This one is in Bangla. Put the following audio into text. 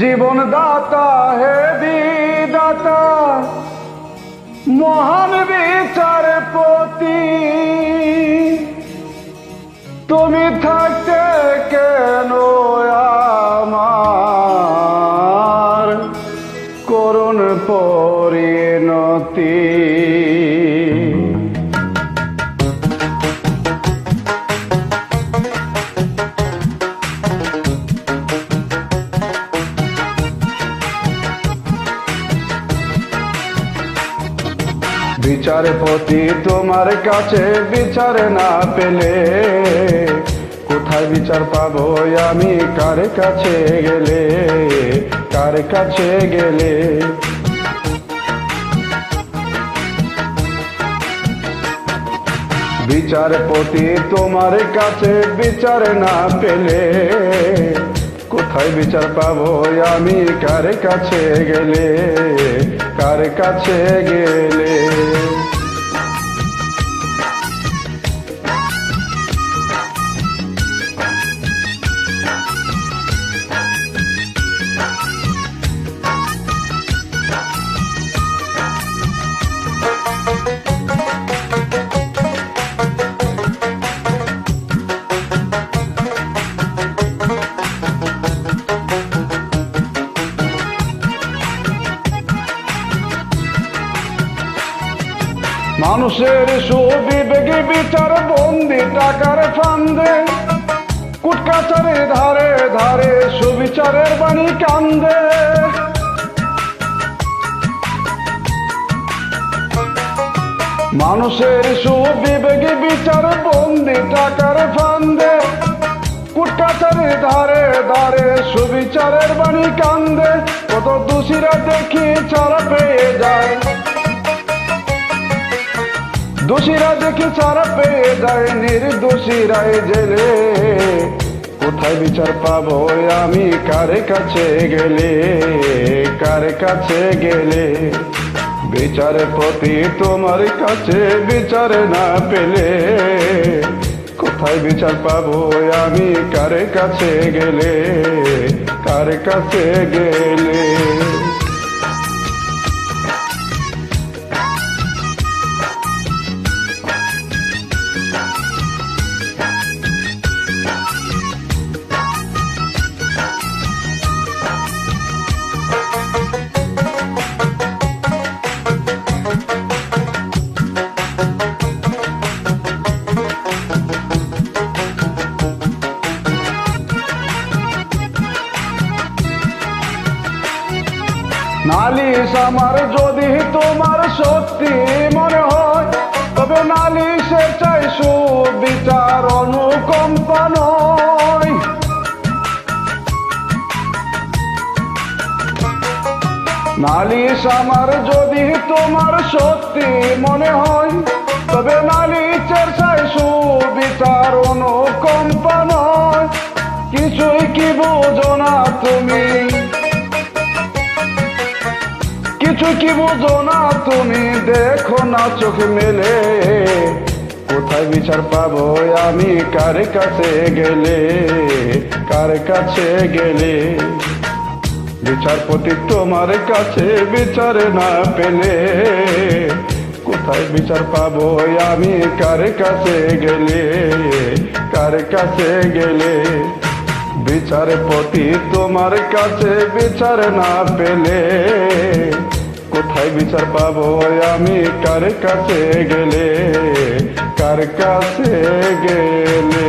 জীবন দাতা হে বিধাতা মহান বিচারপতি, তুমি থাকতে কেন আমার করুণ পরিণতি। বিচারপতি তোমার কাছে বিচার না পেলে কোথায় বিচার পাবো আমি, কার কাছে গেলে, কার কাছে গেলে। বিচারপতি তোমার কাছে বিচার না পেলে কোথায় বিচার পাবো আমি, কার কাছে গেলে, কার কাছে গেলে। মানুষের সুবিবেকে বিচার বন্দি টাকার ফান্দে, কুটকাচারের ধারে ধারে সুবিচারের বাণী কান্দে। মানুষের সুবিবেকে বিচার বন্দি টাকার ফান্দে, কুটকাচারের ধারে ধারে সুবিচারের বাণী কান্দে। কত দোষীরা দেখি ছাড়া পেয়ে যায়, দোষীরা দেখি ছাড়া পেয়ে যায়, নির্দোষীরাই জেলে। কোথায় বিচার পাবো আমি, কার কাছে গেলে, কার কাছে গেলে। বিচারপতি তোমার কাছে বিচার না পেলে কোথায় বিচার পাবো আমি, কার কাছে গেলে, কার কাছে গেলে। নালিশ আমার যদি তোমার সত্যি মনে হয়, তবে নালিশে চাই সুবিচার অনুকম্পা নয়। নালিশ আমার যদি তোমার সত্যি মনে হয়, তবে নালিশের চাই সুবিচার অনুকম্পা নয়। কিছুই কি বুঝো না তুমি, কিছু কি বুঝো না তুমি, দেখো না চোখ মেলে। কোথায় বিচার পাবো আমি, কার কাছে গেলে, কার কাছে গেলে। বিচারপতি তোমার কাছে বিচার না পেলে কোথায় বিচার পাবো আমি, কার কাছে গেলে, কার কাছে গেলে। বিচারপতি তোমার কাছে বিচার না পেলে কোথায় বিচার পাবো আমি, কার কাছে গেলে, কার কাছে গেলে।